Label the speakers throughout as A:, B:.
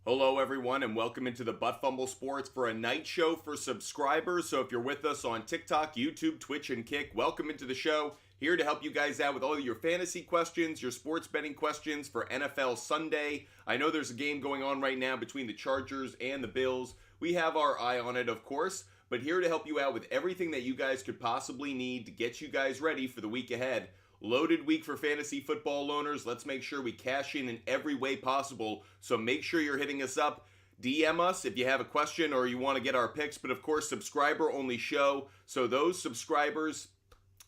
A: Hello, everyone, and welcome into the Butt Fumble Sports for a night show for subscribers. So if you're with us on TikTok, YouTube, Twitch, and Kick, welcome into the show. Here to help you guys out with all of your fantasy questions, your sports betting questions for NFL Sunday. I know there's a game going on right now between the Chargers and the Bills. We have our eye on it, of course, but here to help you out with everything that you guys could possibly need to get you guys ready for the week ahead. Loaded week for fantasy football owners. Let's make sure we cash in every way possible. So make sure you're hitting us up. DM us if you have a question or you want to get our picks. But of course, subscriber only show. So those subscribers,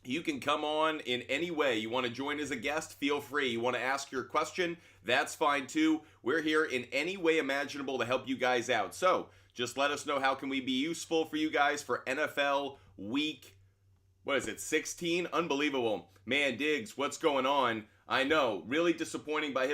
A: you can come on in any way. You want to join as a guest? Feel free. You want to ask your question? That's fine too. We're here in any way imaginable to help you guys out. So just let us know how can we be useful for you guys for NFL week. What is it, 16? Unbelievable. Man, Diggs, what's going on? I know, really disappointed in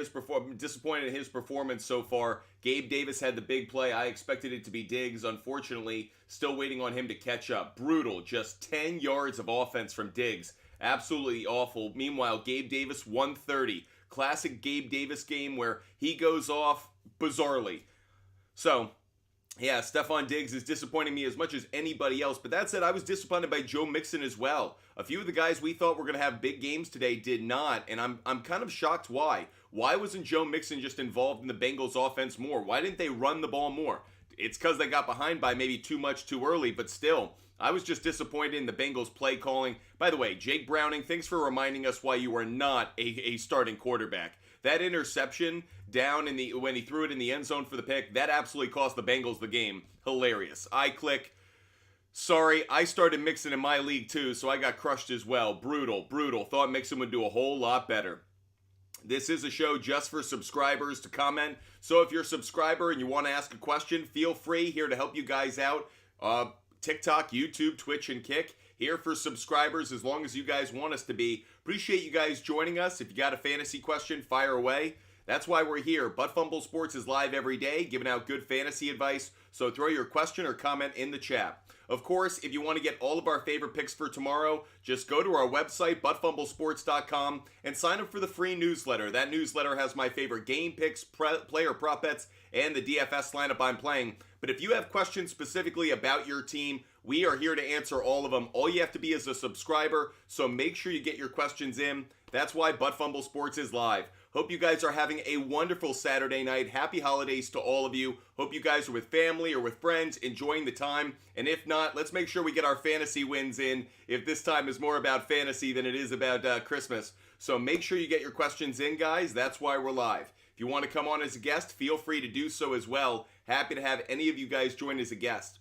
A: his performance so far. Gabe Davis had the big play. I expected it to be Diggs. Unfortunately, still waiting on him to catch up. Brutal. Just 10 yards of offense from Diggs. Absolutely awful. Meanwhile, Gabe Davis, 130. Classic Gabe Davis game where he goes off bizarrely. So, yeah, Stephon Diggs is disappointing me as much as anybody else. But that said, I was disappointed by Joe Mixon as well. A few of the guys we thought were going to have big games today did not. And I'm kind of shocked why. Why wasn't Joe Mixon just involved in the Bengals offense more? Why didn't they run the ball more? It's because they got behind by maybe too much too early. But still, I was just disappointed in the Bengals play calling. By the way, Jake Browning, thanks for reminding us why you are not a starting quarterback. That interception down when he threw it in the end zone for the pick, that absolutely cost the Bengals the game. Hilarious. I click. Sorry, I started Mixon in my league too, so I got crushed as well. Brutal. Thought Mixon would do a whole lot better. This is a show just for subscribers to comment. So if you're a subscriber and you want to ask a question, feel free. Here to help you guys out. TikTok, YouTube, Twitch, and Kick. Here for subscribers as long as you guys want us to be. Appreciate you guys joining us. If you got a fantasy question, fire away. That's why we're here. Butt Fumble Sports is live every day, giving out good fantasy advice. So throw your question or comment in the chat. Of course, if you want to get all of our favorite picks for tomorrow, just go to our website, buttfumblesports.com, and sign up for the free newsletter. That newsletter has my favorite game picks, player prop bets, and the DFS lineup I'm playing. But if you have questions specifically about your team, we are here to answer all of them. All you have to be is a subscriber, so make sure you get your questions in. That's why Butt Fumble Sports is live. Hope you guys are having a wonderful Saturday night. Happy holidays to all of you. Hope you guys are with family or with friends, enjoying the time. And if not, let's make sure we get our fantasy wins in, if this time is more about fantasy than it is about Christmas. So make sure you get your questions in, guys. That's why we're live. If you want to come on as a guest, feel free to do so as well. Happy to have any of you guys join as a guest.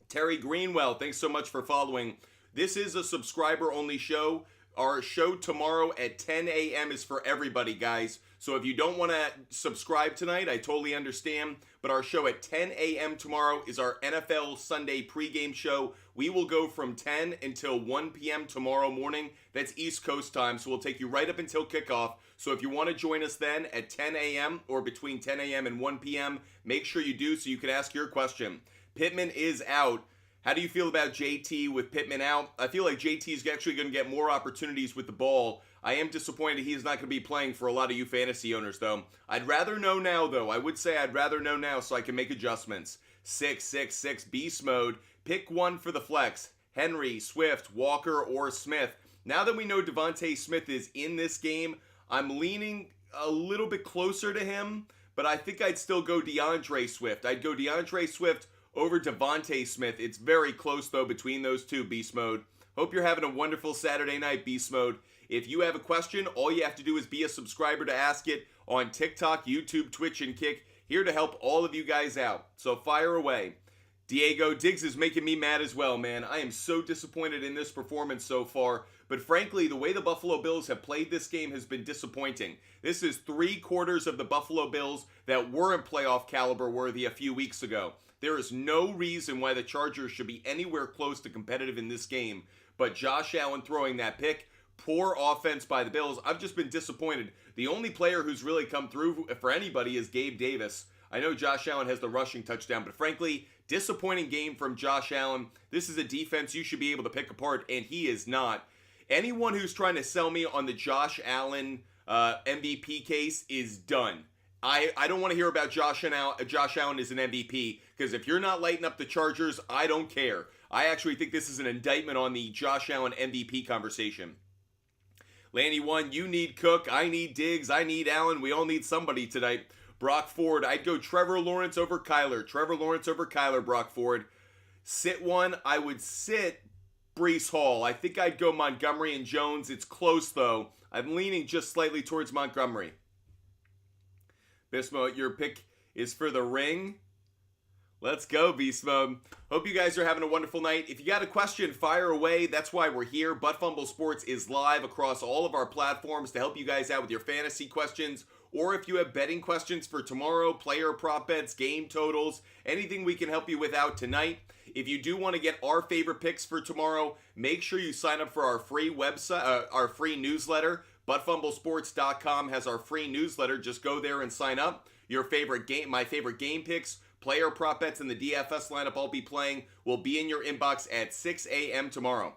A: Terry Greenwell, thanks so much for following. This is a subscriber-only show. Our show tomorrow at 10 a.m. is for everybody, guys. So if you don't want to subscribe tonight, I totally understand. But our show at 10 a.m. tomorrow is our NFL Sunday pregame show. We will go from 10 until 1 p.m. tomorrow morning. That's East Coast time, so we'll take you right up until kickoff. So if you want to join us then at 10 a.m. or between 10 a.m. and 1 p.m., make sure you do so you can ask your question. Pittman is out. How do you feel about JT with Pittman out? I feel like JT is actually going to get more opportunities with the ball. I am disappointed he's not going to be playing for a lot of you fantasy owners, though. I'd rather know now, though. I would say I'd rather know now so I can make adjustments. 666 beast mode. Pick one for the flex. Henry, Swift, Walker, or Smith. Now that we know Devontae Smith is in this game, I'm leaning a little bit closer to him, but I think I'd still go DeAndre Swift. I'd go DeAndre Swift over Devontae Smith. It's very close, though, between those two, Beast Mode. Hope you're having a wonderful Saturday night, Beast Mode. If you have a question, all you have to do is be a subscriber to ask it on TikTok, YouTube, Twitch, and Kick. Here to help all of you guys out. So fire away. Diego, Diggs is making me mad as well, man. I am so disappointed in this performance so far. But frankly, the way the Buffalo Bills have played this game has been disappointing. This is 3/4 of the Buffalo Bills that weren't playoff caliber worthy a few weeks ago. There is no reason why the Chargers should be anywhere close to competitive in this game. But Josh Allen throwing that pick, poor offense by the Bills. I've just been disappointed. The only player who's really come through for anybody is Gabe Davis. I know Josh Allen has the rushing touchdown, but frankly, disappointing game from Josh Allen. This is a defense you should be able to pick apart, and he is not. Anyone who's trying to sell me on the Josh Allen MVP case is done. I don't want to hear about Josh Allen as an MVP, because if you're not lighting up the Chargers, I don't care. I actually think this is an indictment on the Josh Allen MVP conversation. Lanny 1, you need Cook, I need Diggs, I need Allen, we all need somebody tonight. Brock Ford, I'd go Trevor Lawrence over Kyler. Trevor Lawrence over Kyler, Brock Ford. Sit 1, I would sit Breece Hall. I think I'd go Montgomery and Jones. It's close, though. I'm leaning just slightly towards Montgomery. Beast Mode, your pick is for the ring. Let's go, Beast Mode. Hope you guys are having a wonderful night. If you got a question, fire away. That's why we're here. Butt Fumble Sports is live across all of our platforms to help you guys out with your fantasy questions, or if you have betting questions for tomorrow, player prop bets, game totals, anything we can help you with out tonight. If you do want to get our favorite picks for tomorrow, make sure you sign up for our free website, our free newsletter. ButtFumbleSports.com has our free newsletter. Just go there and sign up. Your favorite game, my favorite game picks, player prop bets, and the DFS lineup I'll be playing will be in your inbox at 6 a.m. tomorrow.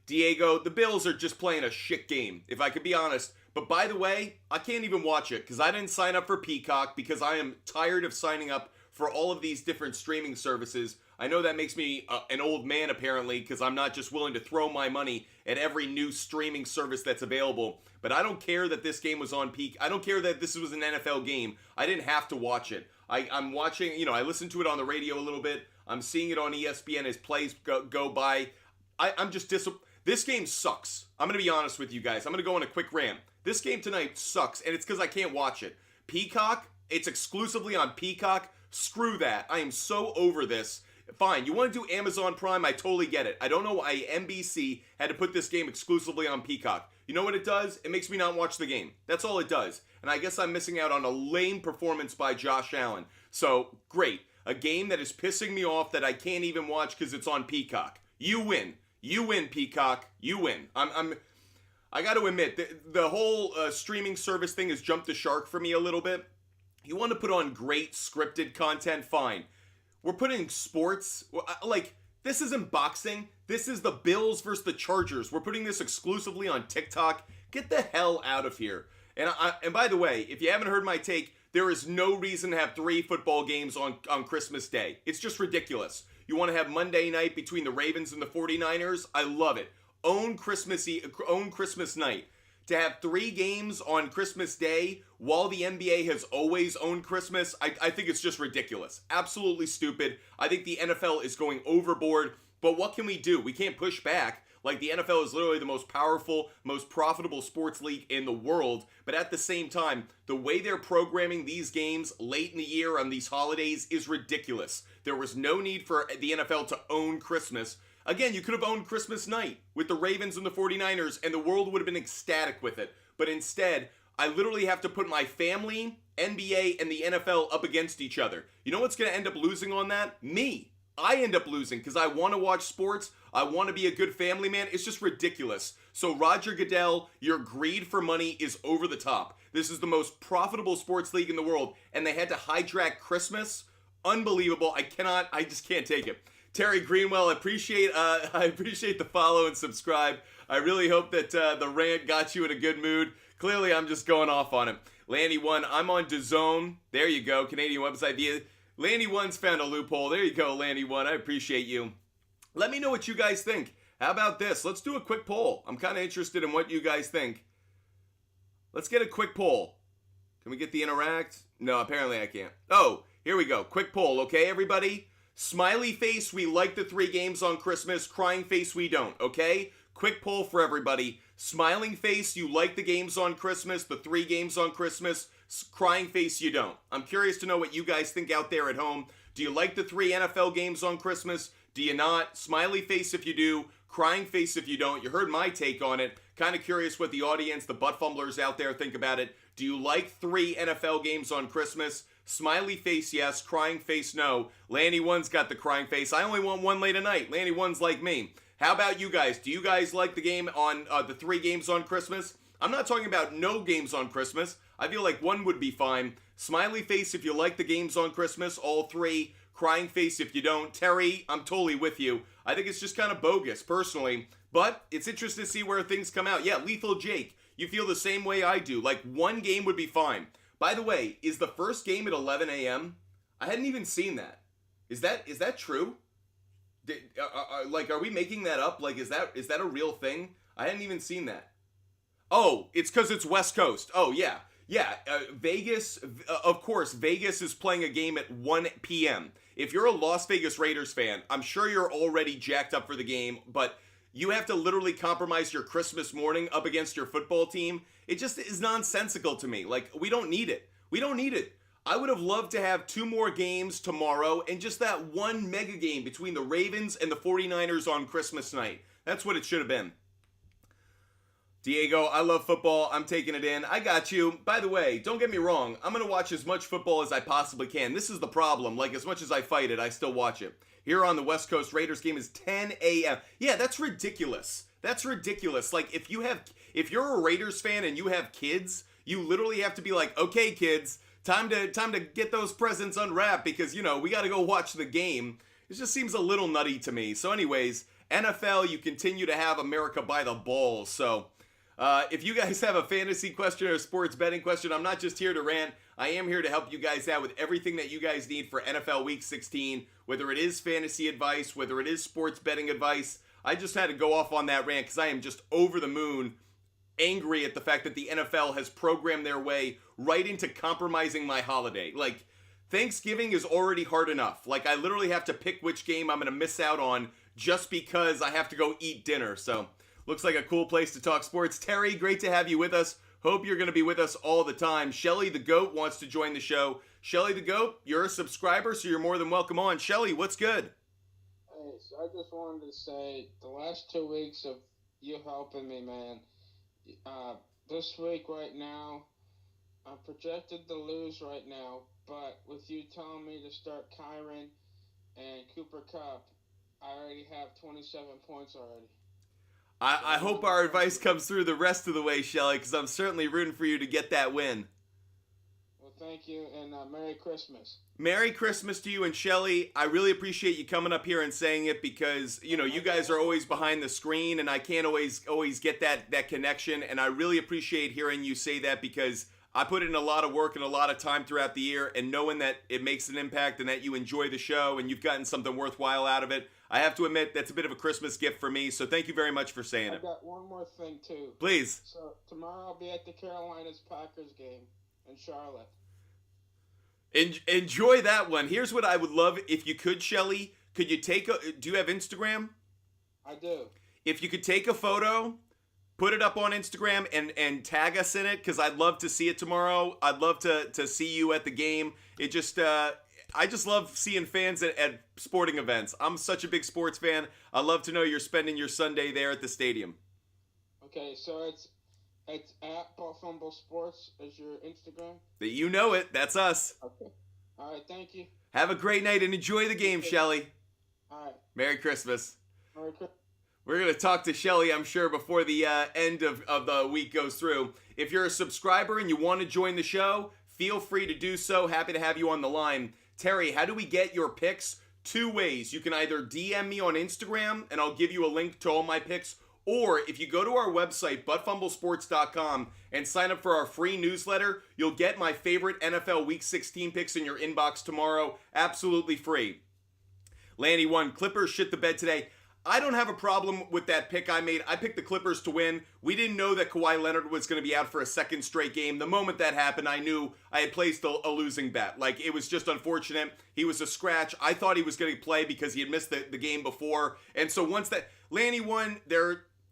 A: Diego, the Bills are just playing a shit game, if I could be honest. But by the way, I can't even watch it because I didn't sign up for Peacock because I am tired of signing up for all of these different streaming services. I know that makes me an old man, apparently, because I'm not just willing to throw my money at every new streaming service that's available. But I don't care that this game was on Peacock. I don't care that this was an NFL game. I didn't have to watch it. I'm watching, I listened to it on the radio a little bit. I'm seeing it on ESPN as plays go by. I'm just disappointed. This game sucks. I'm going to be honest with you guys. I'm going to go on a quick rant. This game tonight sucks, and it's because I can't watch it. Peacock, it's exclusively on Peacock. Screw that. I am so over this. Fine, you want to do Amazon Prime, I totally get it. I don't know why NBC had to put this game exclusively on Peacock. You know what it does? It makes me not watch the game. That's all it does. And I guess I'm missing out on a lame performance by Josh Allen. So, great. A game that is pissing me off that I can't even watch because it's on Peacock. You win. You win, Peacock. You win. I got to admit, the whole streaming service thing has jumped the shark for me a little bit. You want to put on great scripted content? Fine. We're putting sports, like, this isn't boxing. This is the Bills versus the Chargers. We're putting this exclusively on TikTok. Get the hell out of here. And by the way, if you haven't heard my take, there is no reason to have 3 football games on Christmas Day. It's just ridiculous. You want to have Monday night between the Ravens and the 49ers? I love it. Own Christmas night. To have 3 games on Christmas Day while the NBA has always owned Christmas, I think it's just ridiculous. Absolutely stupid. I think the NFL is going overboard, but what can we do? We can't push back. Like, the NFL is literally the most powerful, most profitable sports league in the world, but at the same time, the way they're programming these games late in the year on these holidays is ridiculous. There was no need for the NFL to own Christmas. Again, you could have owned Christmas night with the Ravens and the 49ers, and the world would have been ecstatic with it. But instead, I literally have to put my family, NBA, and the NFL up against each other. You know what's going to end up losing on that? Me. I end up losing because I want to watch sports. I want to be a good family man. It's just ridiculous. So Roger Goodell, your greed for money is over the top. This is the most profitable sports league in the world, and they had to hijack Christmas. Unbelievable. I just can't take it. Terry Greenwell, I appreciate the follow and subscribe. I really hope that the rant got you in a good mood. Clearly, I'm just going off on it. Lanny 1, I'm on DAZN. There you go, Canadian website. Lanny 1's found a loophole. There you go, Lanny 1. I appreciate you. Let me know what you guys think. How about this? Let's do a quick poll. I'm kind of interested in what you guys think. Let's get a quick poll. Can we get the interact? No, apparently I can't. Oh, here we go. Quick poll, okay, everybody? Smiley face, we like the 3 games on Christmas. Crying face, we don't, okay? Quick poll for everybody. Smiling face, you like the games on Christmas, the 3 games on Christmas. Crying face, you don't. I'm curious to know what you guys think out there at home. Do you like the 3 NFL games on Christmas? Do you not? Smiley face if you do. Crying face if you don't. You heard my take on it. Kind of curious what the audience, the butt fumblers out there think about it. Do you like 3 NFL games on Christmas? Smiley face, yes. Crying face, no. Lanny 1's got the crying face. I only want 1 late at night. Lanny 1's like me. How about you guys? Do you guys like the game on the 3 games on Christmas? I'm not talking about no games on Christmas. I feel like 1 would be fine. Smiley face if you like the games on Christmas, all 3. Crying face if you don't. Terry, I'm totally with you. I think it's just kind of bogus, personally. But it's interesting to see where things come out. Yeah, Lethal Jake, you feel the same way I do. Like, 1 game would be fine. By the way, is the first game at 11 a.m.? I hadn't even seen that. Is that true? Are we making that up? Like, is that a real thing? I hadn't even seen that. Oh, it's because it's West Coast. Oh, yeah. Yeah, Vegas, of course, Vegas is playing a game at 1 p.m. If you're a Las Vegas Raiders fan, I'm sure you're already jacked up for the game, but you have to literally compromise your Christmas morning up against your football team. It just is nonsensical to me. Like, we don't need it. We don't need it. I would have loved to have 2 more games tomorrow and just that one mega game between the Ravens and the 49ers on Christmas night. That's what it should have been. Diego, I love football. I'm taking it in. I got you. By the way, don't get me wrong. I'm going to watch as much football as I possibly can. This is the problem. Like, as much as I fight it, I still watch it. Here on the West Coast, Raiders game is 10 a.m. Yeah, that's ridiculous. That's ridiculous. Like, if you're a Raiders fan and you have kids, you literally have to be like, okay, kids, time to get those presents unwrapped because, we got to go watch the game. It just seems a little nutty to me. So anyways, NFL, you continue to have America by the balls. So if you guys have a fantasy question or a sports betting question, I'm not just here to rant. I am here to help you guys out with everything that you guys need for NFL Week 16, whether it is fantasy advice, whether it is sports betting advice. I just had to go off on that rant because I am just over the moon angry at the fact that the NFL has programmed their way right into compromising my holiday. Like, Thanksgiving is already hard enough. Like, I literally have to pick which game I'm going to miss out on just because I have to go eat dinner. So, looks like a cool place to talk sports. Terry, great to have you with us. Hope you're going to be with us all the time. Shelly the Goat wants to join the show. Shelly the Goat, you're a subscriber, so you're more than welcome on. Shelly, what's good?
B: Hey, so I just wanted to say the last 2 weeks of you helping me, man. This week right now, I'm projected to lose right now, but with you telling me to start Kyron and Cooper Kupp, I already have 27 points already.
A: I hope our advice comes through the rest of the way, Shelly, because I'm certainly rooting for you to get that win.
B: Well, thank you, and Merry Christmas.
A: Merry Christmas to you and Shelly. I really appreciate you coming up here and saying it because, you guys are always behind the screen, and I can't always get that connection, and I really appreciate hearing you say that because I put in a lot of work and a lot of time throughout the year, and knowing that it makes an impact and that you enjoy the show and you've gotten something worthwhile out of it, I have to admit that's a bit of a Christmas gift for me, so thank you very much for saying it.
B: I got one more thing, too.
A: Please.
B: So, tomorrow I'll be at the Carolinas-Packers game in Charlotte.
A: Enjoy that one. Here's what I would love if you could, Shelly. Do you have Instagram?
B: I do.
A: If you could take a photo, put it up on Instagram and tag us in it because I'd love to see it tomorrow. I'd love to see you at the game. It just I just love seeing fans at sporting events. I'm such a big sports fan. I love to know you're spending your Sunday there at the stadium.
B: Okay, so it's at Buffumble Sports as your Instagram?
A: You know it. That's us.
B: Okay. All right, thank you.
A: Have a great night and enjoy the game, Shelly.
B: All right.
A: Merry Christmas.
B: Merry Christmas.
A: We're going to talk to Shelly, I'm sure, before the end of the week goes through. If you're a subscriber and you want to join the show, feel free to do so. Happy to have you on the line. Terry, how do we get your picks? 2 ways. You can either DM me on Instagram, and I'll give you a link to all my picks, or if you go to our website, buttfumblesports.com, and sign up for our free newsletter, you'll get my favorite NFL Week 16 picks in your inbox tomorrow, absolutely free. Lanny 1, Clippers shit the bed today. I don't have a problem with that pick I made. I picked the Clippers to win. We didn't know that Kawhi Leonard was going to be out for a second straight game. The moment that happened, I knew I had placed a losing bet. Like, it was just unfortunate. He was a scratch. I thought he was going to play because he had missed the game before. And so once that Lanny won,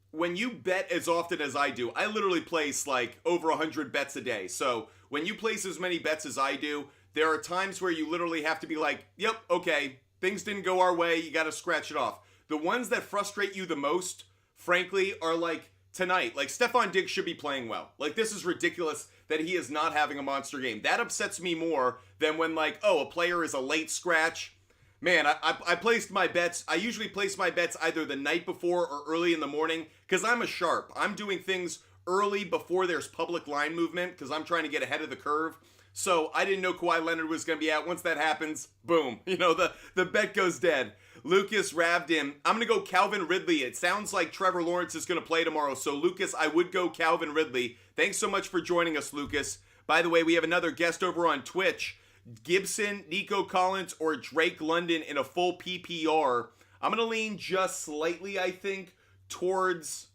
A: when you bet as often as I do, I literally place like over 100 bets a day. So when you place as many bets as I do, there are times where you literally have to be like, yep, okay, things didn't go our way. You got to scratch it off. The ones that frustrate you the most, frankly, are like tonight. Like, Stephon Diggs should be playing well. Like, this is ridiculous that he is not having a monster game. That upsets me more than when, like, a player is a late scratch. Man, I placed my bets. I usually place my bets either the night before or early in the morning because I'm a sharp. I'm doing things early before there's public line movement because I'm trying to get ahead of the curve. So I didn't know Kawhi Leonard was going to be out. Once that happens, boom. The bet goes dead. Lucas Ravdin, I'm going to go Calvin Ridley. It sounds like Trevor Lawrence is going to play tomorrow. So, Lucas, I would go Calvin Ridley. Thanks so much for joining us, Lucas. By the way, we have another guest over on Twitch. Gibson, Nico Collins, or Drake London in a full PPR. I'm going to lean just slightly, I think, towards...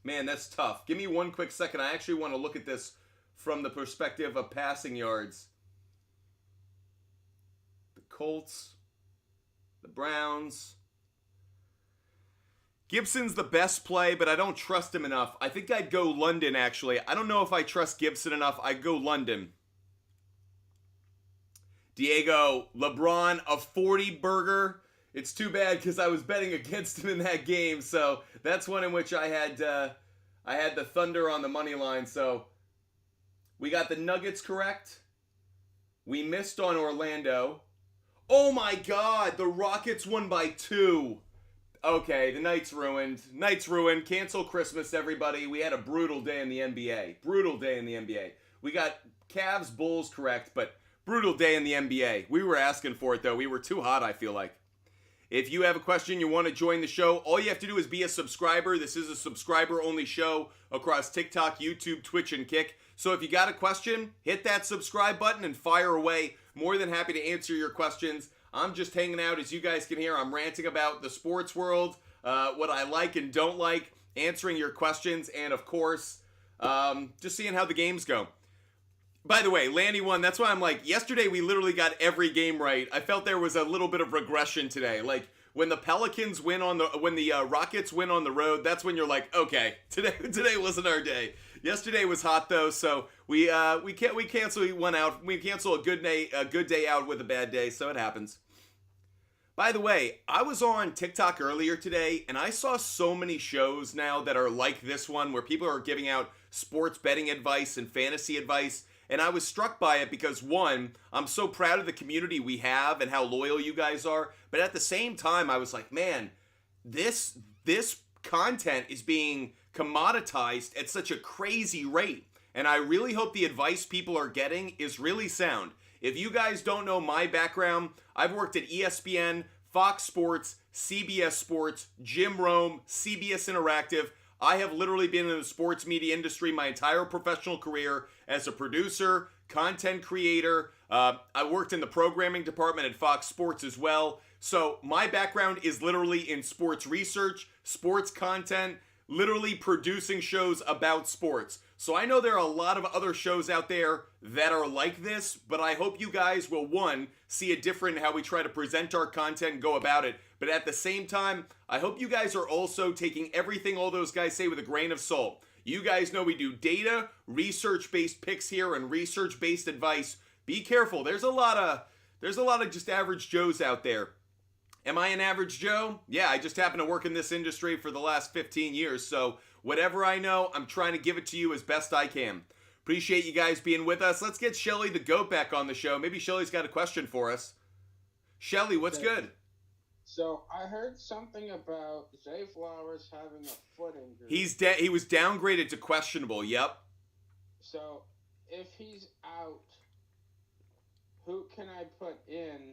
A: Man, that's tough. Give me one quick second. I actually want to look at this from the perspective of passing yards. The Colts, the Browns. Gibson's the best play, but I don't trust him enough. I think I'd go London, actually. I don't know if I trust Gibson enough. I'd go London. Diego, LeBron, a 40 burger. It's too bad because I was betting against him in that game, so that's one in which I had the Thunder on the money line. So we got the Nuggets correct. We missed on Orlando. Oh my God, the Rockets won by 2. Okay, the night's ruined. Night's ruined. Cancel Christmas, everybody. We had a brutal day in the NBA. Brutal day in the NBA. We got Cavs, Bulls correct, but brutal day in the NBA. We were asking for it, though. We were too hot, I feel like. If you have a question, you want to join the show, all you have to do is be a subscriber. This is a subscriber-only show across TikTok, YouTube, Twitch, and Kick. So if you got a question, hit that subscribe button and fire away. More than happy to answer your questions. I'm just hanging out. As you guys can hear, I'm ranting about the sports world, what I like and don't like, answering your questions, and of course, just seeing how the games go. By the way, Lanny won. That's why I'm like, yesterday we literally got every game right. I felt there was a little bit of regression today. Like when the Pelicans win when the Rockets win on the road, that's when you're like, okay, today wasn't our day. Yesterday was hot though, so we cancel one out. We cancel a good day out with a bad day, so it happens. By the way, I was on TikTok earlier today, and I saw so many shows now that are like this one, where people are giving out sports betting advice and fantasy advice. And I was struck by it because, one, I'm so proud of the community we have and how loyal you guys are. But at the same time, I was like, man, this content is being commoditized at such a crazy rate. And I really hope the advice people are getting is really sound. If you guys don't know my background, I've worked at ESPN, Fox Sports, CBS Sports, Jim Rome, CBS Interactive. I have literally been in the sports media industry my entire professional career as a producer, content creator. I worked in the programming department at Fox Sports as well. So my background is literally in sports research, sports content, literally producing shows about sports. So I know there are a lot of other shows out there that are like this, but I hope you guys will, one, see a different how we try to present our content and go about it. But at the same time, I hope you guys are also taking everything all those guys say with a grain of salt. You guys know we do data, research-based picks here, and research-based advice. Be careful. There's a lot of just average Joes out there. Am I an average Joe? Yeah, I just happen to work in this industry for the last 15 years. So whatever I know, I'm trying to give it to you as best I can. Appreciate you guys being with us. Let's get Shelly the GOAT back on the show. Maybe Shelly's got a question for us. Shelly, what's good?
B: So I heard something about Zay Flowers having a foot injury.
A: He was downgraded to questionable. Yep.
B: So if he's out, who can I put in?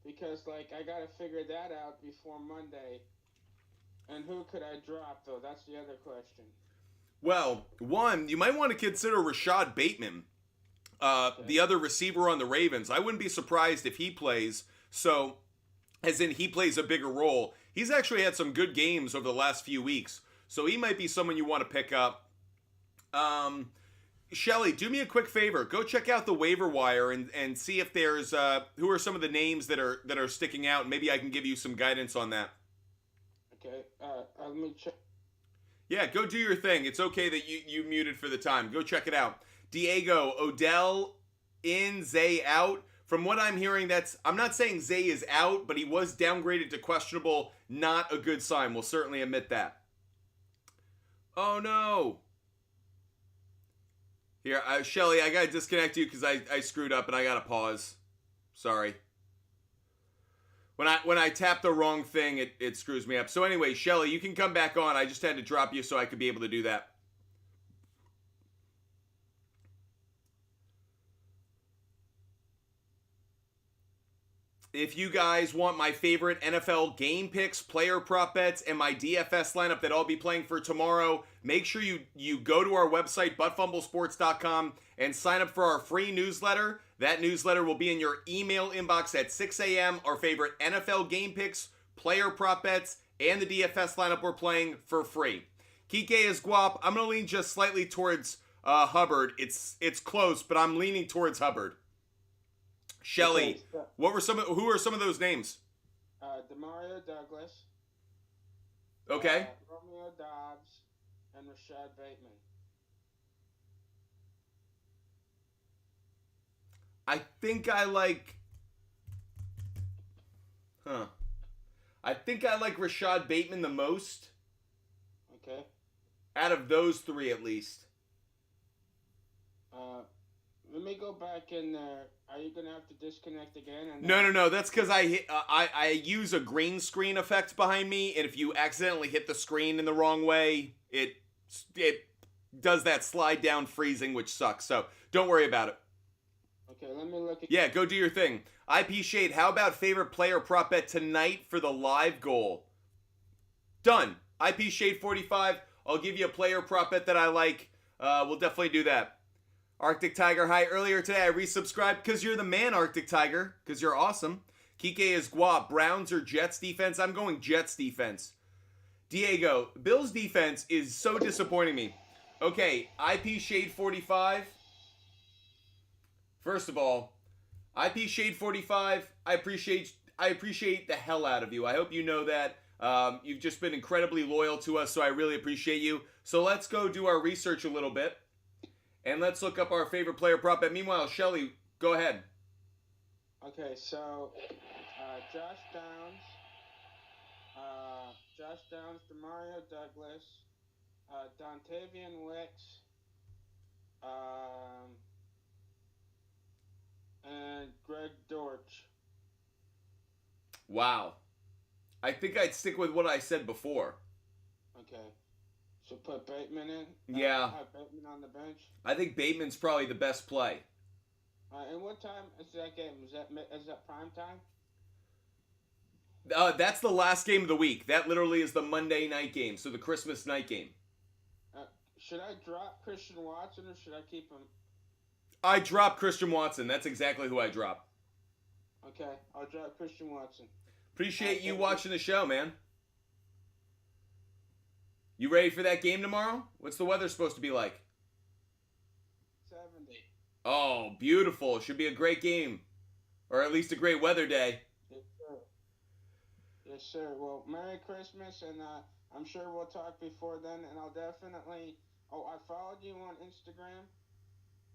B: Because I gotta figure that out before Monday. And who could I drop though? That's the other question.
A: Well, one, you might want to consider Rashad Bateman, the other receiver on the Ravens. I wouldn't be surprised if he plays. So, as in he plays a bigger role. He's actually had some good games over the last few weeks. So he might be someone you want to pick up. Shelly, do me a quick favor. Go check out the waiver wire and see if there's who are some of the names that are sticking out. Maybe I can give you some guidance on that.
B: Okay. Let me check.
A: Yeah, go do your thing. It's okay that you muted for the time. Go check it out. Diego, Odell in, Zay out. From what I'm hearing, I'm not saying Zay is out, but he was downgraded to questionable. Not a good sign. We'll certainly admit that. Oh, no. Here, Shelly, I got to disconnect you because I screwed up and I got to pause. Sorry. When I tap the wrong thing, it screws me up. So anyway, Shelly, you can come back on. I just had to drop you so I could be able to do that. If you guys want my favorite NFL game picks, player prop bets, and my DFS lineup that I'll be playing for tomorrow, make sure you go to our website, buttfumblesports.com, and sign up for our free newsletter. That newsletter will be in your email inbox at 6 a.m. Our favorite NFL game picks, player prop bets, and the DFS lineup we're playing for free. Kike is Guap. I'm going to lean just slightly towards Hubbard. It's close, but I'm leaning towards Hubbard. Shelly, who are some of those names?
B: Demario Douglas.
A: Okay.
B: Romeo Dobbs and Rashad Bateman.
A: I think I like Rashad Bateman the most.
B: Okay.
A: Out of those three, at least.
B: Let me go back in there. Are you gonna have to disconnect again?
A: No. That's because I use a green screen effect behind me, and if you accidentally hit the screen in the wrong way, it does that slide down freezing, which sucks. So don't worry about it.
B: Okay, let me look at.
A: Yeah, go do your thing. IP Shade, how about favorite player prop bet tonight for the live goal? Done. IP Shade 45. I'll give you a player prop bet that I like. We'll definitely do that. Arctic Tiger, hi. Earlier today, I resubscribed because you're the man, Arctic Tiger, because you're awesome. Kike is Guap. Browns or Jets defense? I'm going Jets defense. Diego, Bills defense is so disappointing me. Okay, IP Shade 45. First of all, IP Shade 45, I appreciate the hell out of you. I hope you know that. You've just been incredibly loyal to us, so I really appreciate you. So let's go do our research a little bit. And let's look up our favorite player prop bet. Meanwhile, Shelly, go ahead.
B: Okay, so Josh Downs, Demario Douglas, Dontavian Wicks, and Greg Dortch.
A: Wow. I think I'd stick with what I said before.
B: Okay. So put Bateman in?
A: Yeah.
B: Have Bateman on the bench?
A: I think Bateman's probably the best play.
B: And what time is that game? Is that prime time?
A: That's the last game of the week. That literally is the Monday night game, so the Christmas night game.
B: Should I drop Christian Watson or should I keep him?
A: I drop Christian Watson. That's exactly who I drop.
B: Okay, I'll drop Christian Watson.
A: Appreciate you watching the show, man. You ready for that game tomorrow? What's the weather supposed to be like?
B: 70.
A: Oh, beautiful. Should be a great game. Or at least a great weather day.
B: Yes, sir. Yes, sir. Well, Merry Christmas, and I'm sure we'll talk before then, and I'll definitely... Oh, I followed you on Instagram,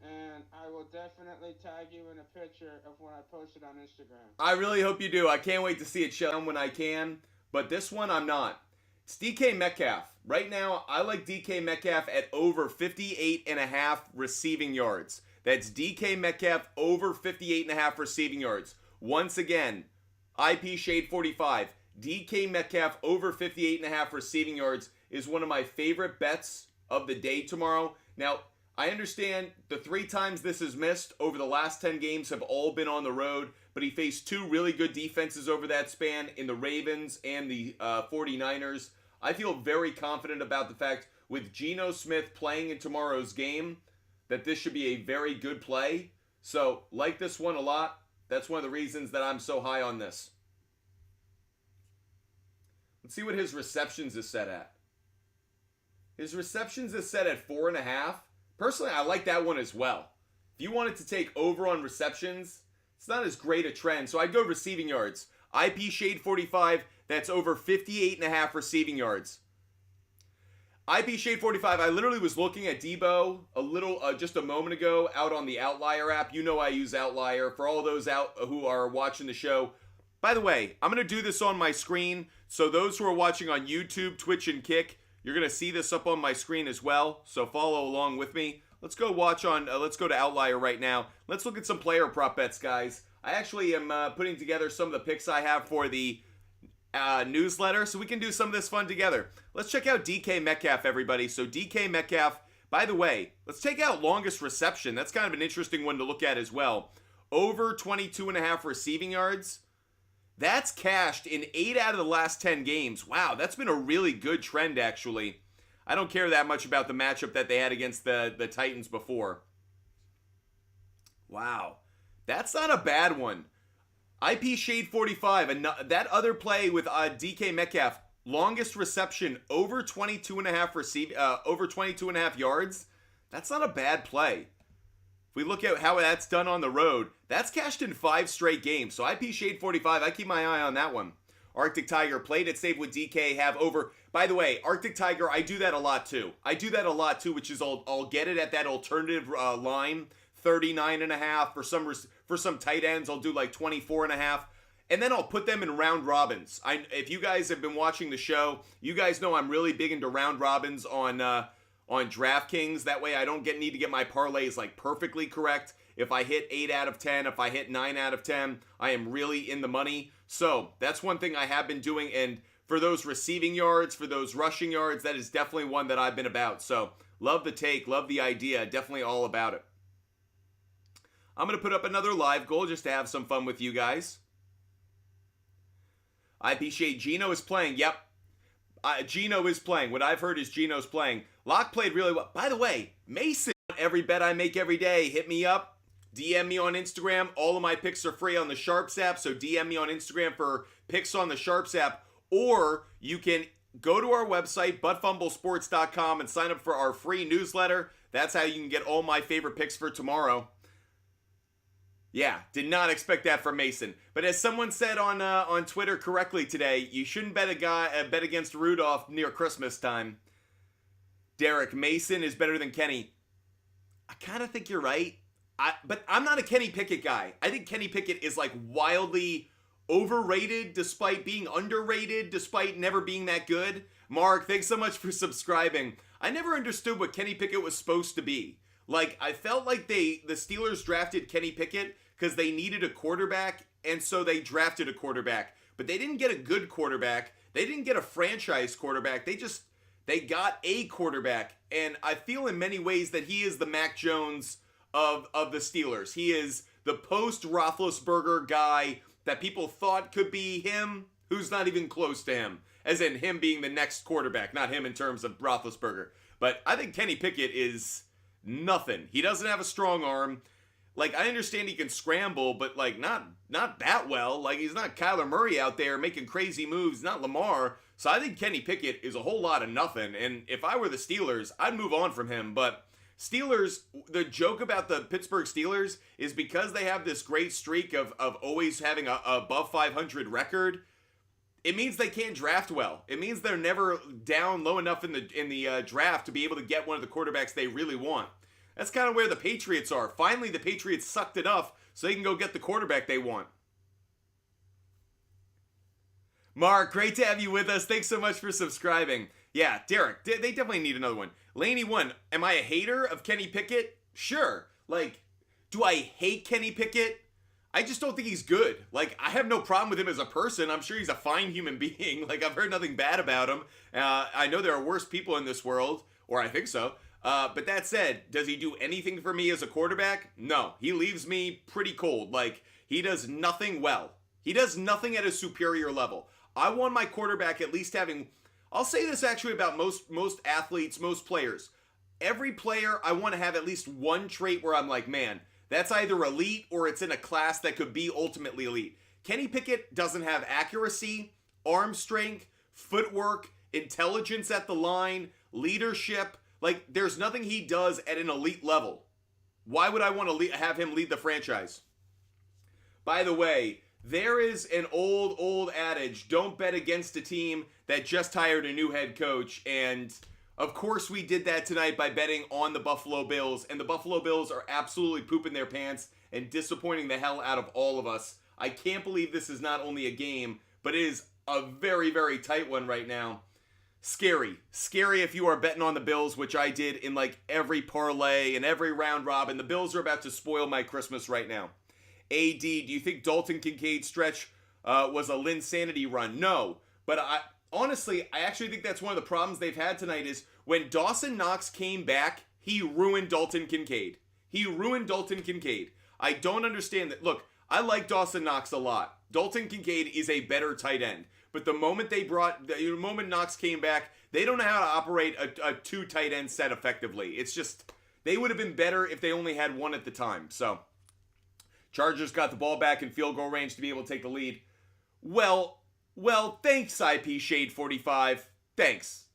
B: and I will definitely tag you in a picture of when I posted on Instagram.
A: I really hope you do. I can't wait to see it shown when I can, but this one I'm not. It's DK Metcalf. Right now, I like DK Metcalf at over 58.5 receiving yards. That's DK Metcalf over 58.5 receiving yards. Once again, IP Shade 45. DK Metcalf over 58.5 receiving yards is one of my favorite bets of the day tomorrow. Now, I understand the 3 times this is missed over the last 10 games have all been on the road, but he faced 2 really good defenses over that span in the Ravens and the 49ers. I feel very confident about the fact with Geno Smith playing in tomorrow's game that this should be a very good play. So, like this one a lot. That's one of the reasons that I'm so high on this. Let's see what his receptions is set at. His receptions is set at 4.5. Personally, I like that one as well. If you wanted to take over on receptions, it's not as great a trend. So I'd go receiving yards. IP Shade 45, that's over 58.5 receiving yards. IP Shade 45, I literally was looking at Debo just a moment ago out on the Outlier app. You know I use Outlier. For all those out who are watching the show, by the way, I'm going to do this on my screen. So those who are watching on YouTube, Twitch, and Kick, you're going to see this up on my screen as well. So follow along with me. Let's go let's go to Outlier right now. Let's look at some player prop bets, guys. I actually am putting together some of the picks I have for the newsletter, so we can do some of this fun together. Let's check out DK Metcalf, everybody. So DK Metcalf, by the way, let's take out longest reception. That's kind of an interesting one to look at as well. Over 22.5 receiving yards. That's cashed in 8 out of the last 10 games. Wow, that's been a really good trend, actually. I don't care that much about the matchup that they had against the Titans before. Wow, that's not a bad one. IP Shade 45, and that other play with DK Metcalf, longest reception over 22 and a half over 22 and a half yards. That's not a bad play. If we look at how that's done on the road, that's cashed in 5 straight games. So IP Shade 45, I keep my eye on that one. Arctic Tiger played it safe with DK, have over. By the way, Arctic Tiger, I do that a lot too. Which is I'll get it at that alternative line, 39 and a half. For some tight ends, I'll do like 24 and a half. And then I'll put them in round robins. If you guys have been watching the show, you guys know I'm really big into round robins on DraftKings. That way I don't need to get my parlays like perfectly correct. If I hit 8 out of 10, if I hit 9 out of 10, I am really in the money. So that's one thing I have been doing. And for those receiving yards, for those rushing yards, that is definitely one that I've been about. So love the take, love the idea, definitely all about it. I'm going to put up another live goal just to have some fun with you guys. I appreciate Gino is playing. Yep. Gino is playing. What I've heard is Gino's playing. Locke played really well. By the way, Mason, every bet I make every day, hit me up. DM me on Instagram. All of my picks are free on the SHARPZ app, so DM me on Instagram for picks on the SHARPZ app. Or you can go to our website, buttfumblesports.com, and sign up for our free newsletter. That's how you can get all my favorite picks for tomorrow. Yeah, did not expect that from Mason. But as someone said on Twitter correctly today, you shouldn't bet against Rudolph near Christmas time. Derek, Mason is better than Kenny. I kind of think you're right. But I'm not a Kenny Pickett guy. I think Kenny Pickett is like wildly overrated despite being underrated, despite never being that good. Mark, thanks so much for subscribing. I never understood what Kenny Pickett was supposed to be. Like, I felt like the Steelers drafted Kenny Pickett because they needed a quarterback, and so they drafted a quarterback. But they didn't get a good quarterback. They didn't get a franchise quarterback. They got a quarterback. And I feel in many ways that he is the Mac Jones of the Steelers. He is the post-Roethlisberger guy that people thought could be him, who's not even close to him. As in him being the next quarterback, not him in terms of Roethlisberger. But I think Kenny Pickett is nothing. He doesn't have a strong arm. Like, I understand he can scramble, but like not that well. Like, he's not Kyler Murray out there making crazy moves, not Lamar. So I think Kenny Pickett is a whole lot of nothing. And if I were the Steelers, I'd move on from him. But Steelers, the joke about the Pittsburgh Steelers is because they have this great streak of always having a above 500 record, it means they can't draft well. It means they're never down low enough in the draft to be able to get one of the quarterbacks they really want. That's kind of where the Patriots are. Finally, the Patriots sucked enough so they can go get the quarterback they want. Mark, great to have you with us. Thanks so much for subscribing. Yeah, Derek, they definitely need another one. Laney 1, am I a hater of Kenny Pickett? Sure. Like, do I hate Kenny Pickett? I just don't think he's good. Like, I have no problem with him as a person. I'm sure he's a fine human being. Like, I've heard nothing bad about him. I know there are worse people in this world, or I think so. But that said, does he do anything for me as a quarterback? No. He leaves me pretty cold. Like, he does nothing well. He does nothing at a superior level. I want my quarterback at least having... I'll say this actually about most athletes, most players. Every player, I want to have at least one trait where I'm like, man, that's either elite or it's in a class that could be ultimately elite. Kenny Pickett doesn't have accuracy, arm strength, footwork, intelligence at the line, leadership. Like, there's nothing he does at an elite level. Why would I want to have him lead the franchise? By the way, there is an old adage, don't bet against a team that just hired a new head coach. And of course we did that tonight by betting on the Buffalo Bills. And the Buffalo Bills are absolutely pooping their pants and disappointing the hell out of all of us. I can't believe this is not only a game, but it is a very, very tight one right now. Scary. Scary if you are betting on the Bills, which I did in like every parlay and every round robin. The Bills are about to spoil my Christmas right now. AD, do you think Dalton Kincaid's stretch was a Linsanity run? No. But honestly, I actually think that's one of the problems they've had tonight is when Dawson Knox came back, he ruined Dalton Kincaid. He ruined Dalton Kincaid. I don't understand that. Look, I like Dawson Knox a lot. Dalton Kincaid is a better tight end. But the moment Knox came back, they don't know how to operate a two tight end set effectively. It's just, they would have been better if they only had one at the time. So, Chargers got the ball back in field goal range to be able to take the lead. Well, thanks, IP Shade 45. Thanks.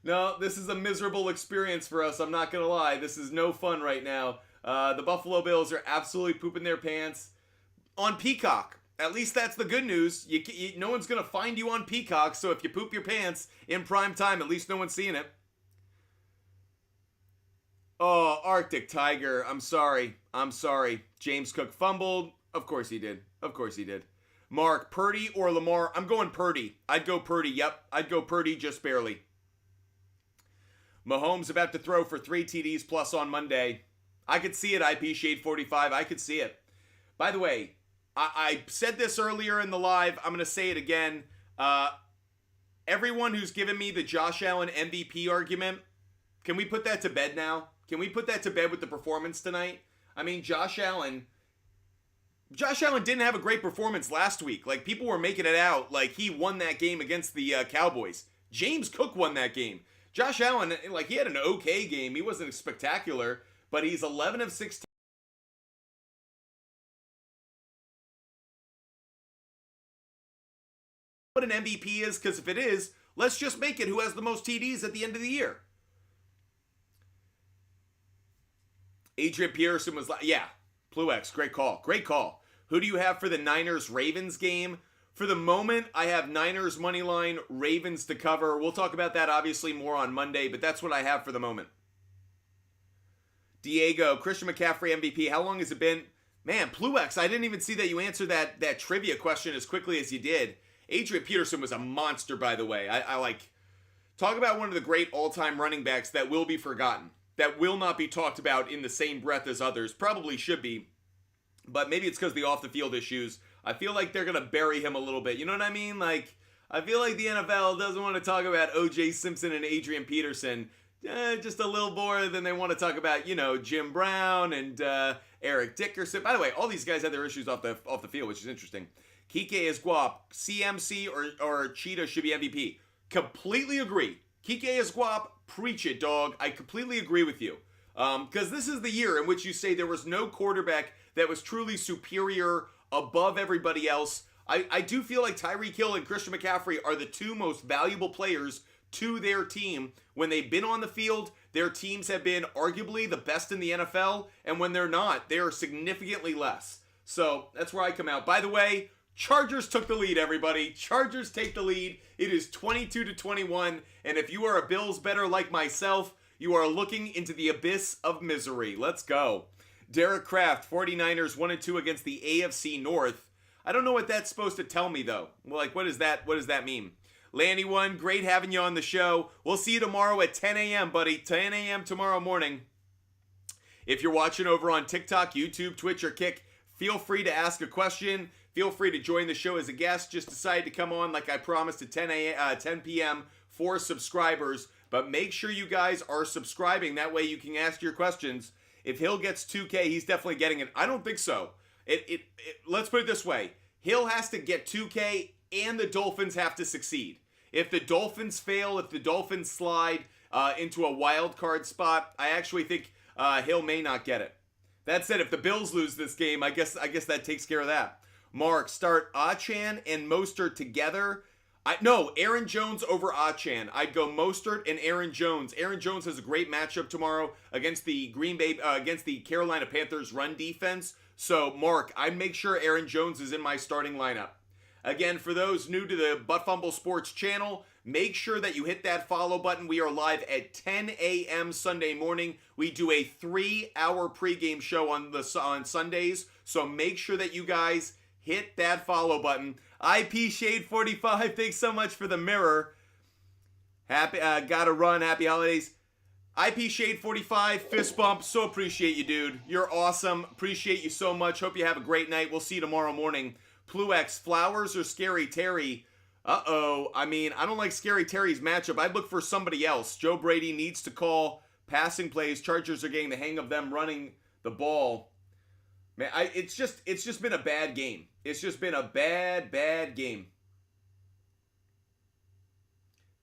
A: No, this is a miserable experience for us. I'm not going to lie. This is no fun right now. The Buffalo Bills are absolutely pooping their pants on Peacock. At least that's the good news. No one's going to find you on Peacock, so if you poop your pants in prime time, at least no one's seeing it. Oh, Arctic Tiger. I'm sorry. James Cook fumbled. Of course he did. Mark, Purdy or Lamar? I'm going Purdy. I'd go Purdy. Yep, I'd go Purdy just barely. Mahomes about to throw for 3 TDs plus on Monday. I could see it, IP Shade 45. I could see it. By the way, I said this earlier in the live. I'm going to say it again. Everyone who's given me the Josh Allen MVP argument, can we put that to bed now? Can we put that to bed with the performance tonight? I mean, Josh Allen didn't have a great performance last week. Like, people were making it out like he won that game against the Cowboys. James Cook won that game. Josh Allen, like, he had an okay game. He wasn't spectacular, but he's 11 of 16. What an MVP is, because if it is, let's just make it who has the most TDs at the end of the year. Adrian Peterson was like, yeah, Pluex, great call. Who do you have for the Niners-Ravens game? For the moment, I have Niners money line, Ravens to cover. We'll talk about that obviously more on Monday, but that's what I have for the moment. Diego, Christian McCaffrey MVP. How long has it been? Man, Pluex, I didn't even see that you answered that trivia question as quickly as you did. Adrian Peterson was a monster, by the way. I like, talk about one of the great all-time running backs that will be forgotten, that will not be talked about in the same breath as others. Probably should be, but maybe it's because of the off-the-field issues. I feel like they're going to bury him a little bit. You know what I mean? Like, I feel like the NFL doesn't want to talk about O.J. Simpson and Adrian Peterson just a little more than they want to talk about, Jim Brown and Eric Dickerson. By the way, all these guys had their issues off the field, which is interesting. Kike is guap. CMC or Cheetah should be MVP. Completely agree. Kike is guap. Preach it, dog. I completely agree with you. Because this is the year in which you say there was no quarterback that was truly superior above everybody else. I do feel like Tyreek Hill and Christian McCaffrey are the two most valuable players to their team. When they've been on the field, their teams have been arguably the best in the NFL, and when they're not, they are significantly less. So that's where I come out. By the way, Chargers took the lead, everybody. Chargers take the lead. It is 22-21, and if you are a Bills bettor like myself, you are looking into the abyss of misery. Let's go. Derek Kraft, 49ers 1-2 against the AFC North. I don't know what that's supposed to tell me, though. Well, like, what does that mean? Lanny One, great having you on the show. We'll see you tomorrow at 10 a.m., buddy. 10 a.m. tomorrow morning. If you're watching over on TikTok, YouTube, Twitch, or Kick, feel free to ask a question. Feel free to join the show as a guest. Just decided to come on like I promised at 10 p.m. for subscribers. But make sure you guys are subscribing. That way you can ask your questions. If Hill gets 2K, he's definitely getting it. I don't think so. Let's put it this way. Hill has to get 2K and the Dolphins have to succeed. If the Dolphins fail, if the Dolphins slide into a wild card spot, I actually think Hill may not get it. That said, if the Bills lose this game, I guess that takes care of that. Mark, start Achan and Mostert together. No, Aaron Jones over Achan. I'd go Mostert and Aaron Jones. Aaron Jones has a great matchup tomorrow against the against the Carolina Panthers run defense. So, Mark, I'd make sure Aaron Jones is in my starting lineup. Again, for those new to the Butt Fumble Sports channel, make sure that you hit that follow button. We are live at 10 a.m. Sunday morning. We do a 3-hour pregame show on Sundays. So make sure that you guys hit that follow button. IP Shade 45, thanks so much for the mirror. Happy, gotta run. Happy holidays. IP Shade 45, fist bump. So appreciate you, dude. You're awesome. Appreciate you so much. Hope you have a great night. We'll see you tomorrow morning. Pluex, Flowers or Scary Terry? I mean, I don't like Scary Terry's matchup. I'd look for somebody else. Joe Brady needs to call passing plays. Chargers are getting the hang of them running the ball. Man, it's just been a bad game. It's just been a bad game.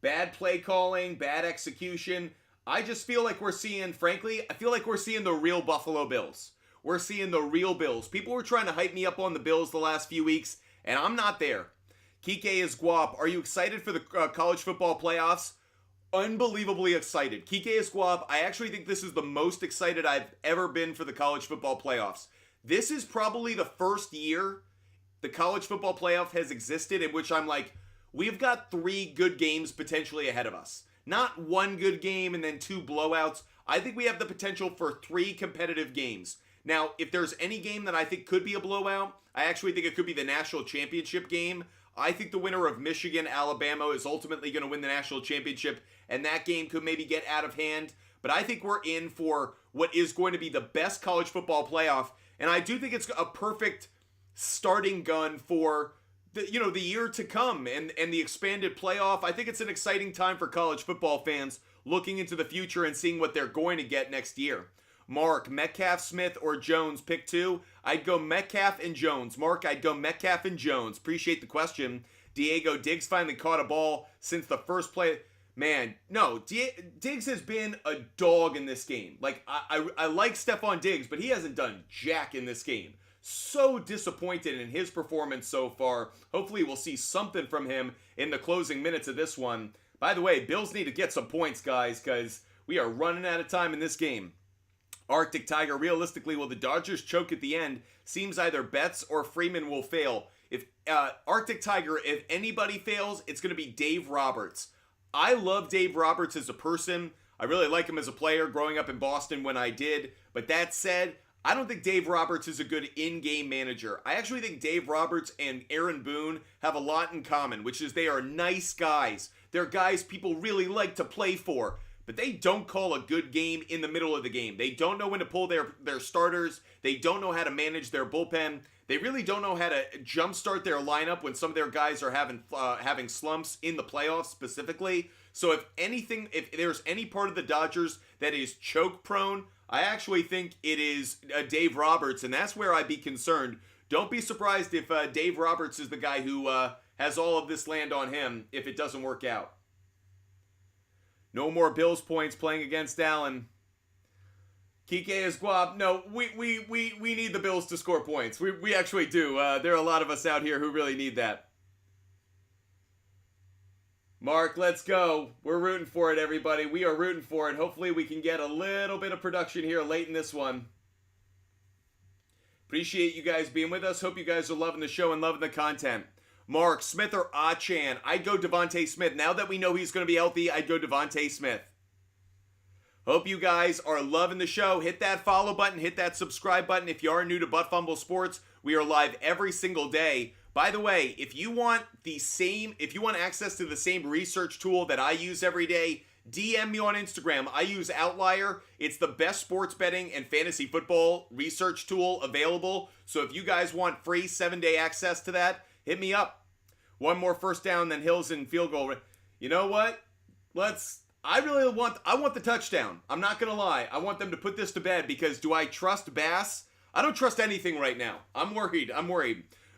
A: Bad play calling, bad execution. I just feel like we're seeing, frankly, I feel like we're seeing the real Buffalo Bills. We're seeing the real Bills. People were trying to hype me up on the Bills the last few weeks, and I'm not there. Kike is Guap. Are you excited for the college football playoffs? Unbelievably excited. Kike is Guap. I actually think this is the most excited I've ever been for the college football playoffs. This is probably the first year the college football playoff has existed in which I'm like, we've got 3 good games potentially ahead of us. Not 1 good game and then 2 blowouts. I think we have the potential for 3 competitive games. Now, if there's any game that I think could be a blowout, I actually think it could be the national championship game. I think the winner of Michigan-Alabama is ultimately going to win the national championship, and that game could maybe get out of hand. But I think we're in for what is going to be the best college football playoff, and I do think it's a perfect starting gun for the year to come and the expanded playoff. I think it's an exciting time for college football fans looking into the future and seeing what they're going to get next year. Mark, Metcalf, Smith, or Jones, pick 2. I'd go Metcalf and Jones. Mark, I'd go Metcalf and Jones. Appreciate the question. Diego, Diggs finally caught a ball since the first play. Man, no, Diggs has been a dog in this game. Like, I like Stephon Diggs, but he hasn't done jack in this game. So disappointed in his performance so far. Hopefully we'll see something from him in the closing minutes of this one. By the way, Bills need to get some points, guys, because we are running out of time in this game. Arctic Tiger, realistically, will the Dodgers choke at the end? Seems either Betts or Freeman will fail. If Arctic Tiger, if anybody fails, it's going to be Dave Roberts. I love Dave Roberts as a person. I really like him as a player growing up in Boston when I did. But that said, I don't think Dave Roberts is a good in-game manager. I actually think Dave Roberts and Aaron Boone have a lot in common, which is they are nice guys. They're guys people really like to play for. But they don't call a good game in the middle of the game. They don't know when to pull their starters. They don't know how to manage their bullpen. They really don't know how to jumpstart their lineup when some of their guys are having slumps in the playoffs specifically. So if there's any part of the Dodgers that is choke prone, I actually think it is Dave Roberts, and that's where I'd be concerned. Don't be surprised if Dave Roberts is the guy who has all of this land on him if it doesn't work out. No more Bills points playing against Allen. Kike is Guap. No, we need the Bills to score points. We actually do. There are a lot of us out here who really need that. Mark, let's go. We're rooting for it, everybody. We are rooting for it. Hopefully we can get a little bit of production here late in this one. Appreciate you guys being with us. Hope you guys are loving the show and loving the content. Mark, Smith or Achan? I'd go Devontae Smith. Now that we know he's going to be healthy, I'd go Devontae Smith. Hope you guys are loving the show. Hit that follow button. Hit that subscribe button. If you are new to Butt Fumble Sports, we are live every single day. By the way, if you want access to the same research tool that I use every day, DM me on Instagram. I use Outlier. It's the best sports betting and fantasy football research tool available. So if you guys want free 7-day access to that, hit me up. One more first down, then Hills and field goal. You know what? I want the touchdown. I'm not going to lie. I want them to put this to bed because do I trust Bass? I don't trust anything right now. I'm worried.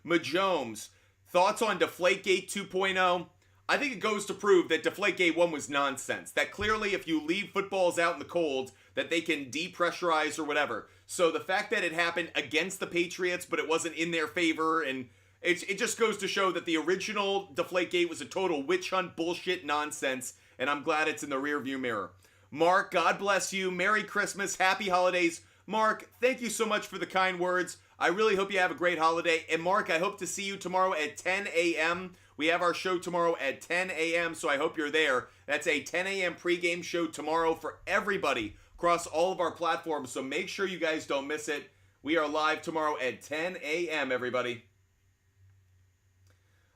A: Majomes, thoughts on Deflategate 2.0? I think it goes to prove that Deflategate 1 was nonsense. That clearly if you leave footballs out in the cold, that they can depressurize or whatever. So the fact that it happened against the Patriots, but it wasn't in their favor, and it just goes to show that the original Deflategate was a total witch hunt bullshit nonsense, and I'm glad it's in the rearview mirror. Mark, God bless you. Merry Christmas. Happy holidays. Mark, thank you so much for the kind words. I really hope you have a great holiday. And Mark, I hope to see you tomorrow at 10 a.m. We have our show tomorrow at 10 a.m., so I hope you're there. That's a 10 a.m. pregame show tomorrow for everybody across all of our platforms, so make sure you guys don't miss it. We are live tomorrow at 10 a.m., everybody.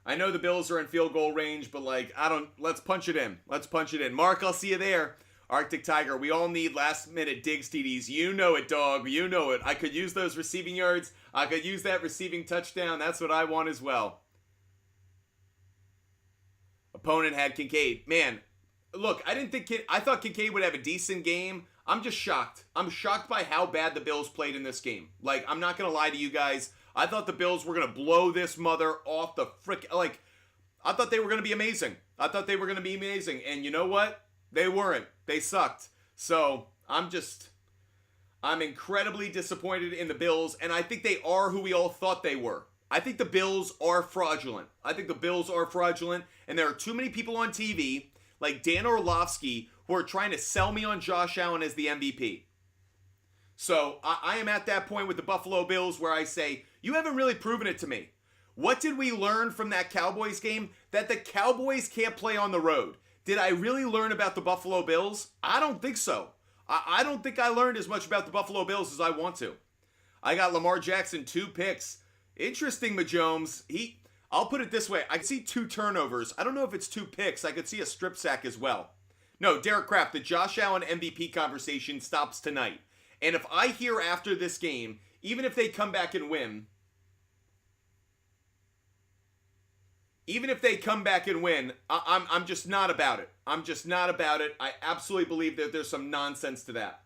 A: I know the Bills are in field goal range, but let's punch it in. Mark, I'll see you there. Arctic Tiger, we all need last-minute Diggs TDs. You know it, dog. You know it. I could use those receiving yards. I could use that receiving touchdown. That's what I want as well. Opponent had Kincaid. Man, look, I thought Kincaid would have a decent game. I'm just shocked. I'm shocked by how bad the Bills played in this game. Like, I'm not going to lie to you guys. I thought the Bills were going to blow this mother off the frick. Like, I thought they were going to be amazing. And you know what? They weren't. They sucked. So, I'm incredibly disappointed in the Bills, and I think they are who we all thought they were. I think the Bills are fraudulent. And there are too many people on TV, like Dan Orlovsky, who are trying to sell me on Josh Allen as the MVP. So I am at that point with the Buffalo Bills where I say, you haven't really proven it to me. What did we learn from that Cowboys game? That the Cowboys can't play on the road. Did I really learn about the Buffalo Bills? I don't think so. I don't think I learned as much about the Buffalo Bills as I want to. I got Lamar Jackson 2 picks. Interesting, Majomes. I'll put it this way. I can see 2 turnovers. I don't know if it's 2 picks. I could see a strip sack as well. No, Derek Kraft, the Josh Allen MVP conversation stops tonight. And if I hear after this game, even if they come back and win, I'm just not about it. I absolutely believe that there's some nonsense to that.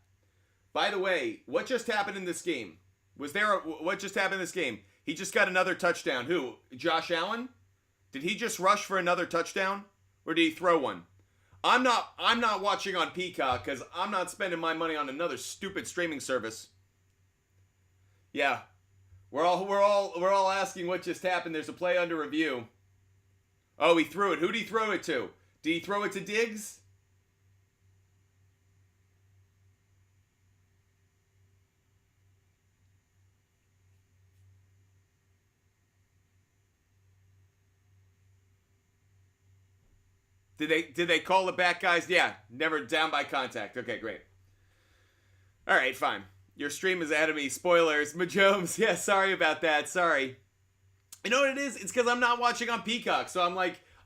A: By the way, what just happened in this game? What just happened in this game? He just got another touchdown. Who? Josh Allen? Did he just rush for another touchdown? Or did he throw one? I'm not watching on Peacock because I'm not spending my money on another stupid streaming service. Yeah. We're all asking what just happened. There's a play under review. Oh, he threw it. Who did he throw it to? Did he throw it to Diggs? Did they call it back, guys? Yeah, never down by contact. Okay, great. All right, fine. Your stream is ahead of me. Spoilers. Majomes. Yeah, sorry about that. Sorry. You know what it is? It's because I'm not watching on Peacock. So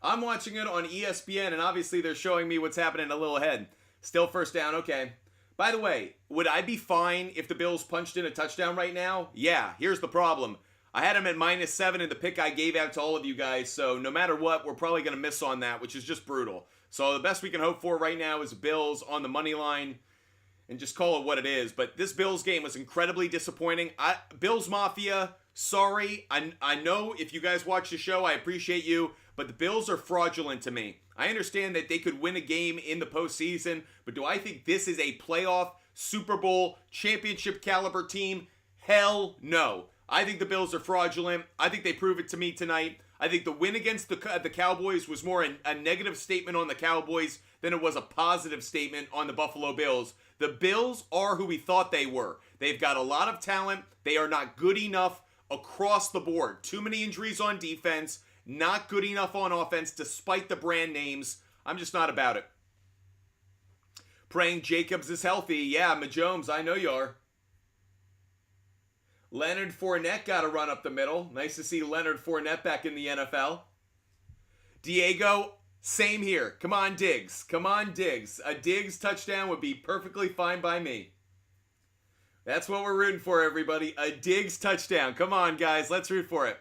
A: I'm watching it on ESPN, and obviously they're showing me what's happening a little ahead. Still first down. Okay. By the way, would I be fine if the Bills punched in a touchdown right now? Yeah, here's the problem. I had them at -7 in the pick I gave out to all of you guys, so no matter what, we're probably going to miss on that, which is just brutal. So the best we can hope for right now is Bills on the money line and just call it what it is. But this Bills game was incredibly disappointing. Bills Mafia, sorry. I know if you guys watch the show, I appreciate you, but the Bills are fraudulent to me. I understand that they could win a game in the postseason, but do I think this is a playoff, Super Bowl, championship caliber team? Hell no. I think the Bills are fraudulent. I think they prove it to me tonight. I think the win against the Cowboys was more a negative statement on the Cowboys than it was a positive statement on the Buffalo Bills. The Bills are who we thought they were. They've got a lot of talent. They are not good enough across the board. Too many injuries on defense. Not good enough on offense despite the brand names. I'm just not about it. Praying Jacobs is healthy. Yeah, Majomes, I know you are. Leonard Fournette got a run up the middle. Nice to see Leonard Fournette back in the NFL. Diego, same here. Come on, Diggs. A Diggs touchdown would be perfectly fine by me. That's what we're rooting for, everybody. A Diggs touchdown. Come on, guys. Let's root for it.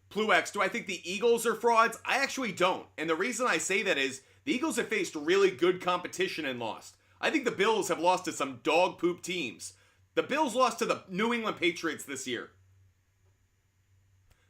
A: Pluex, do I think the Eagles are frauds? I actually don't. And the reason I say that is the Eagles have faced really good competition and lost. I think the Bills have lost to some dog poop teams. The Bills lost to the New England Patriots this year.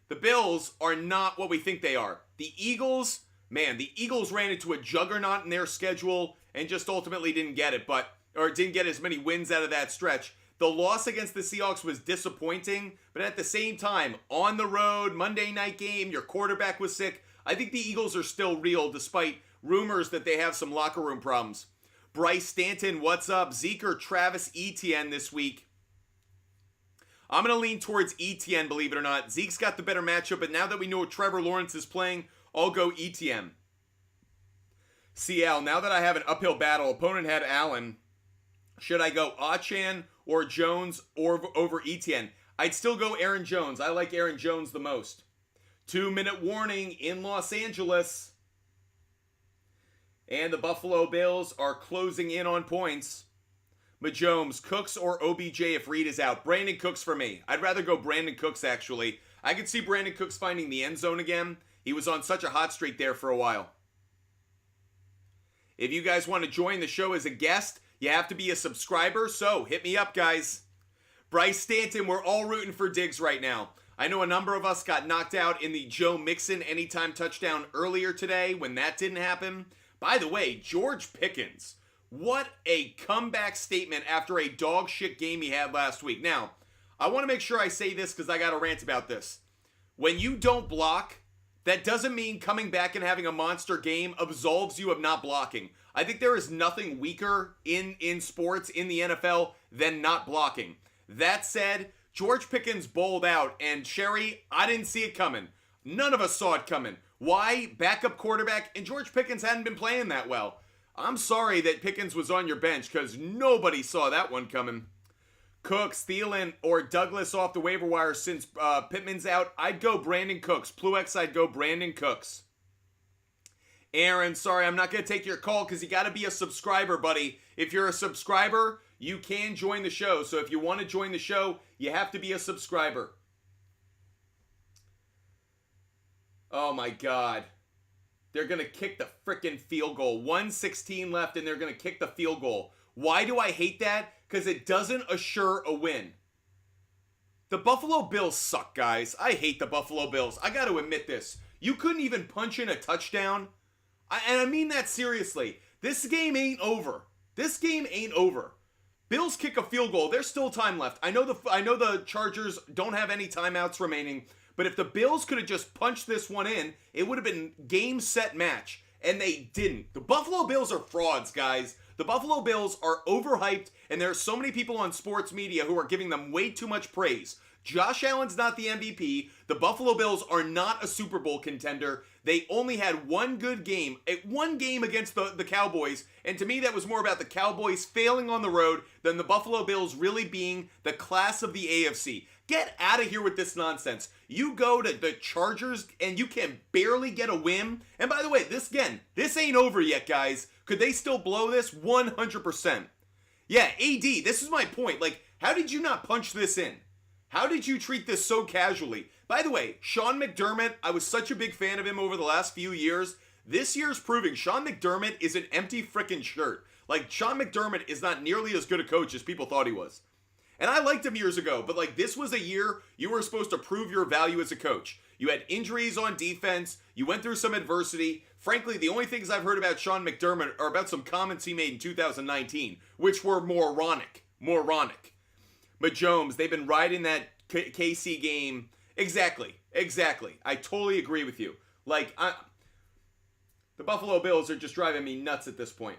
A: The Bills are not what we think they are. The Eagles ran into a juggernaut in their schedule and just ultimately didn't get it, or didn't get as many wins out of that stretch. The loss against the Seahawks was disappointing, but at the same time, on the road, Monday night game, your quarterback was sick. I think the Eagles are still real despite rumors that they have some locker room problems. Bryce Stanton, what's up? Zeke or Travis Etienne this week? I'm going to lean towards Etienne, believe it or not. Zeke's got the better matchup, but now that we know Trevor Lawrence is playing, I'll go Etienne. CL, now that I have an uphill battle, opponent had Allen. Should I go Achan or Jones or over Etienne? I'd still go Aaron Jones. I like Aaron Jones the most. 2-minute warning in Los Angeles. And the Buffalo Bills are closing in on points. Majomes, Cooks or OBJ if Reed is out? Brandon Cooks for me. I'd rather go Brandon Cooks, actually. I could see Brandon Cooks finding the end zone again. He was on such a hot streak there for a while. If you guys want to join the show as a guest, You have to be a subscriber, so hit me up, guys. Bryce Stanton, we're all rooting for Diggs right now. I know a number of us got knocked out in the Joe Mixon anytime touchdown earlier today when that didn't happen. By the way, George Pickens, what a comeback statement after a dog shit game he had last week. Now, I want to make sure I say this because I got a rant about this. When you don't block, that doesn't mean coming back and having a monster game absolves you of not blocking. I think there is nothing weaker in sports, in the NFL, than not blocking. That said, George Pickens bowled out, and Sherry, I didn't see it coming. None of us saw it coming. Why? Backup quarterback, and George Pickens hadn't been playing that well. I'm sorry that Pickens was on your bench, because nobody saw that one coming. Cooks, Thielen, or Douglas off the waiver wire since Pittman's out. I'd go Brandon Cooks. Pluex, I'd go Brandon Cooks. Aaron, sorry, I'm not going to take your call because you got to be a subscriber, buddy. If you're a subscriber, you can join the show. So if you want to join the show, you have to be a subscriber. Oh my God. They're going to kick the frickin' field goal. 1:16 left and they're going to kick the field goal. Why do I hate that? Because it doesn't assure a win. The Buffalo Bills suck, guys. I hate the Buffalo Bills. I got to admit this. You couldn't even punch in a touchdown. And I mean that seriously. This game ain't over. This game ain't over. Bills kick a field goal. There's still time left. I know the Chargers don't have any timeouts remaining, but if the Bills could have just punched this one in, it would have been game, set, match. And they didn't. The Buffalo Bills are frauds, guys. The Buffalo Bills are overhyped, and there are so many people on sports media who are giving them way too much praise. Josh Allen's not the MVP. The Buffalo Bills are not a Super Bowl contender. They only had one good game, one game against the Cowboys, and to me that was more about the Cowboys failing on the road than the Buffalo Bills really being the class of the AFC. Get out of here with this nonsense. You go to the Chargers and you can barely get a win. And by the way, this ain't over yet, guys. Could they still blow this? 100%. Yeah, AD, this is my point. Like, how did you not punch this in? How did you treat this so casually? By the way, Sean McDermott, I was such a big fan of him over the last few years. This year's proving Sean McDermott is an empty frickin' shirt. Like, Sean McDermott is not nearly as good a coach as people thought he was. And I liked him years ago, but like this was a year you were supposed to prove your value as a coach. You had injuries on defense. You went through some adversity. Frankly, the only things I've heard about Sean McDermott are about some comments he made in 2019, which were moronic. Mahomes, they've been riding that KC game. Exactly. I totally agree with you. Like, the Buffalo Bills are just driving me nuts at this point.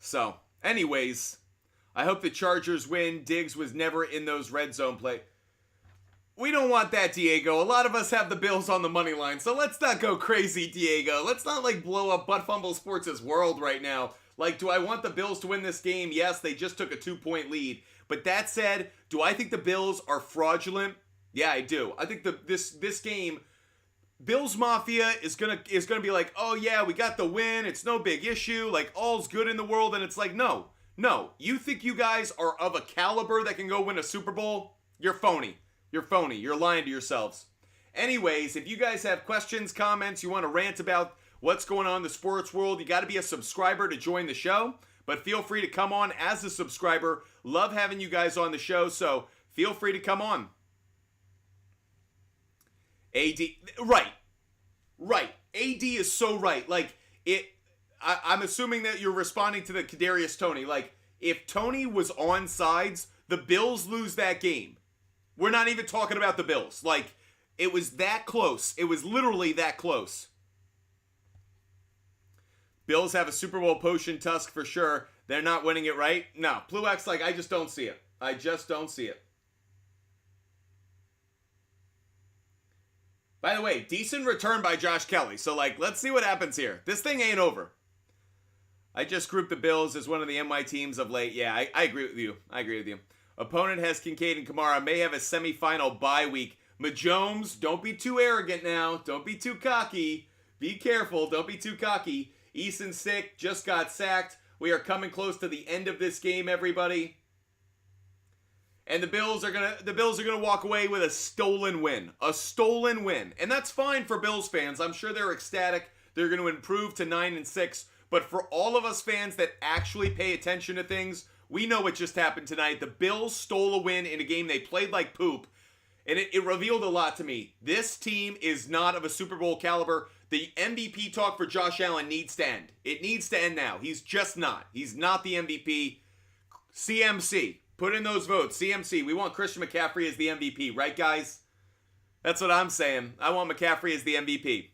A: So, anyways, I hope the Chargers win. Diggs was never in those red zone play. We don't want that, Diego. A lot of us have the Bills on the money line, so let's not go crazy, Diego. Let's not, like, blow up Butt Fumble Sports' world right now. Like, do I want the Bills to win this game? Yes, they just took a 2-point lead. But that said, do I think the Bills are fraudulent? Yeah, I do. I think this game, Bills Mafia is gonna be like, oh yeah, we got the win. It's no big issue. Like, all's good in the world. And it's like, no. You think you guys are of a caliber that can go win a Super Bowl? You're phony. You're lying to yourselves. Anyways, if you guys have questions, comments, you want to rant about what's going on in the sports world, you got to be a subscriber to join the show. But feel free to come on as a subscriber. Love having you guys on the show, so feel free to come on. AD, right. AD is so right. Like, I'm assuming that you're responding to the Kadarius Toney. Like, if Toney was on sides, the Bills lose that game. We're not even talking about the Bills. Like, it was that close. It was literally that close. Bills have a Super Bowl potion tusk for sure. They're not winning it, right? No. Pluex, like, I just don't see it. By the way, decent return by Josh Kelly. So, like, let's see what happens here. This thing ain't over. I just grouped the Bills as one of the NY teams of late. Yeah, I agree with you. Opponent has Kincaid and Kamara. May have a semifinal bye week. Mahomes, don't be too arrogant now. Don't be too cocky. Be careful. Don't be too cocky. Eason's sick. Just got sacked. We are coming close to the end of this game, everybody. And the Bills are gonna walk away with a stolen win. And that's fine for Bills fans. I'm sure they're ecstatic. They're going to improve to 9-6. But for all of us fans that actually pay attention to things, we know what just happened tonight. The Bills stole a win in a game they played like poop. And it revealed a lot to me. This team is not of a Super Bowl caliber. The MVP talk for Josh Allen needs to end. It needs to end now. He's just not. He's not the MVP. CMC. Put in those votes. CMC. We want Christian McCaffrey as the MVP, right, guys? That's what I'm saying. I want McCaffrey as the MVP.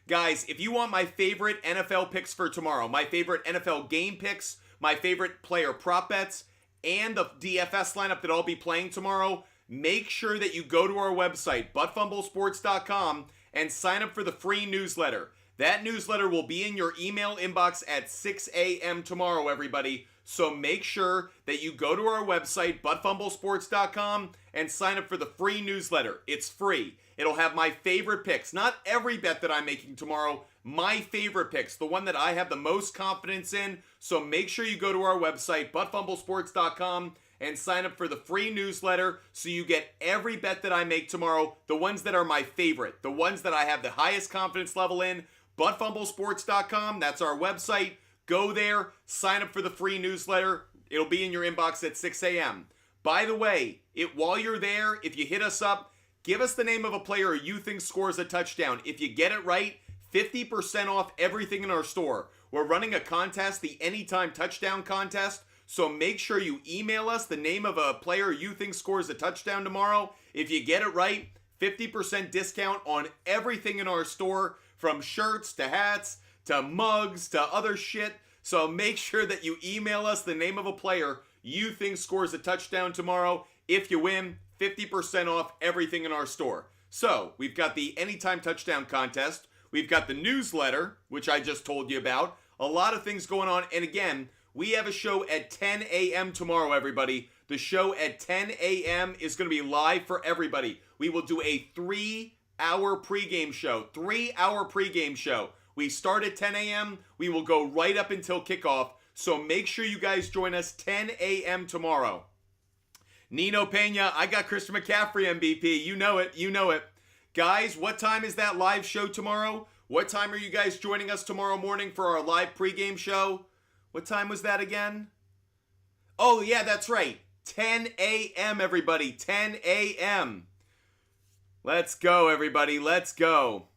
A: Guys, if you want my favorite NFL picks for tomorrow, my favorite NFL game picks, my favorite player prop bets, and the DFS lineup that I'll be playing tomorrow, make sure that you go to our website, buttfumblesports.com, and sign up for the free newsletter. That newsletter will be in your email inbox at 6 a.m. tomorrow, everybody. So make sure that you go to our website, buttfumblesports.com, and sign up for the free newsletter. It's free. It'll have my favorite picks. Not every bet that I'm making tomorrow. My favorite picks. The one that I have the most confidence in. So make sure you go to our website, buttfumblesports.com, and sign up for the free newsletter so you get every bet that I make tomorrow. The ones that are my favorite. The ones that I have the highest confidence level in. buttfumblesports.com. That's our website. Go there, sign up for the free newsletter. It'll be in your inbox at 6 a.m. By the way, while you're there, if you hit us up, give us the name of a player you think scores a touchdown. If you get it right, 50% off everything in our store. We're running a contest, the Anytime Touchdown Contest, so make sure you email us the name of a player you think scores a touchdown tomorrow. If you get it right, 50% discount on everything in our store, from shirts to hats to mugs to other shit. So make sure that you email us the name of a player you think scores a touchdown tomorrow. If you win, 50% off everything in our store. So we've got the Anytime Touchdown Contest. We've got the newsletter, which I just told you about. A lot of things going on. And again, we have a show at 10 a.m. tomorrow, everybody. The show at 10 a.m. is going to be live for everybody. We will do a 3-hour pregame show. 3-hour pregame show. We start at 10 a.m. We will go right up until kickoff. So make sure you guys join us 10 a.m. tomorrow. Nino Pena, I got Christian McCaffrey MVP. You know it. You know it. Guys, what time is that live show tomorrow? What time are you guys joining us tomorrow morning for our live pregame show? What time was that again? Oh, yeah, that's right. 10 a.m., everybody. 10 a.m. Let's go, everybody. Let's go.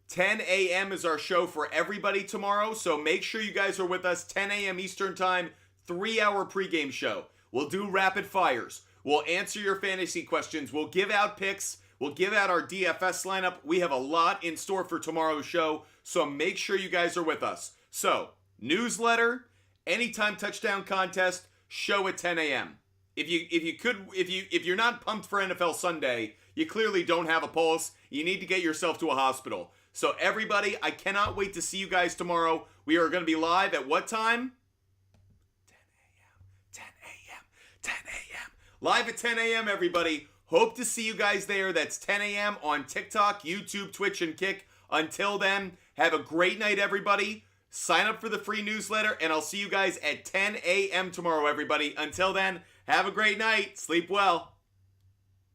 A: 10 a.m. is our show for everybody tomorrow, so make sure you guys are with us 10 a.m. Eastern Time, 3-hour pregame show. We'll do rapid fires. We'll answer your fantasy questions. We'll give out picks. We'll give out our DFS lineup. We have a lot in store for tomorrow's show, so make sure you guys are with us. So, newsletter, Anytime Touchdown Contest, show at 10 a.m. If you're not pumped for NFL Sunday, you clearly don't have a pulse. You need to get yourself to a hospital. So everybody, I cannot wait to see you guys tomorrow. We are going to be live at what time? 10 a.m. 10 a.m. Live at 10 a.m., everybody. Hope to see you guys there. That's 10 a.m. on TikTok, YouTube, Twitch, and Kick. Until then, have a great night, everybody. Sign up for the free newsletter, and I'll see you guys at 10 a.m. tomorrow, everybody. Until then, have a great night. Sleep well.